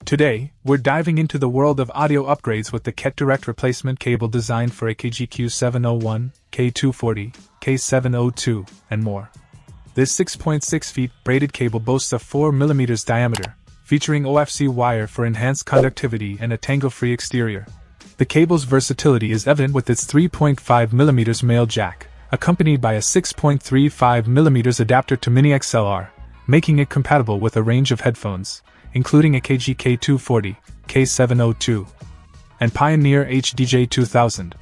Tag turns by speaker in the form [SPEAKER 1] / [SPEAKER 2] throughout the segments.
[SPEAKER 1] Today, we're diving into the world of audio upgrades with the KetDirect replacement cable designed for AKG Q701, K240, K702, and more. This 6.6 feet braided cable boasts a 4mm diameter, featuring OFC wire for enhanced conductivity and a tangle-free exterior. The cable's versatility is evident with its 3.5mm male jack, accompanied by a 6.35mm adapter to Mini XLR, making it compatible with a range of headphones, including AKG K240, K702, and Pioneer HDJ 2000.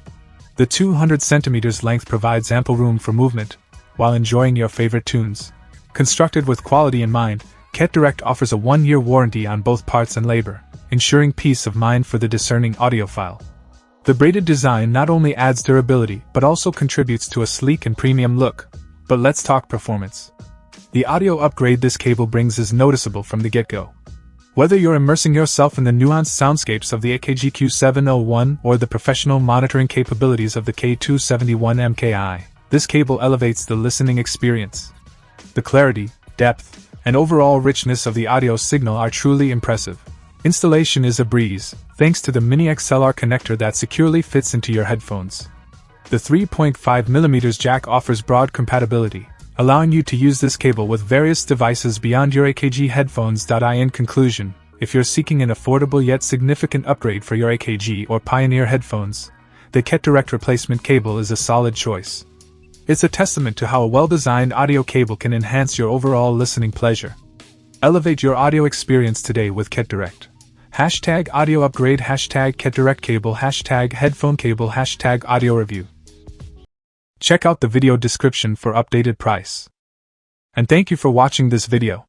[SPEAKER 1] The 200 cm length provides ample room for movement, while enjoying your favorite tunes. Constructed with quality in mind, KetDirect offers a 1-year warranty on both parts and labor, ensuring peace of mind for the discerning audiophile. The braided design not only adds durability but also contributes to a sleek and premium look. But let's talk performance. The audio upgrade this cable brings is noticeable from the get-go. Whether you're immersing yourself in the nuanced soundscapes of the AKG Q701 or the professional monitoring capabilities of the K271 MKI, this cable elevates the listening experience. The clarity, depth, and overall richness of the audio signal are truly impressive. Installation is a breeze, thanks to the Mini XLR connector that securely fits into your headphones. The 3.5mm jack offers broad compatibility, allowing you to use this cable with various devices beyond your AKG headphones. In conclusion, if you're seeking an affordable yet significant upgrade for your AKG or Pioneer headphones, the KetDirect replacement cable is a solid choice. It's a testament to how a well-designed audio cable can enhance your overall listening pleasure. Elevate your audio experience today with KetDirect. #audio upgrade, #KetDirect cable, #headphone cable, #audio review. Check out the video description for updated price. And thank you for watching this video.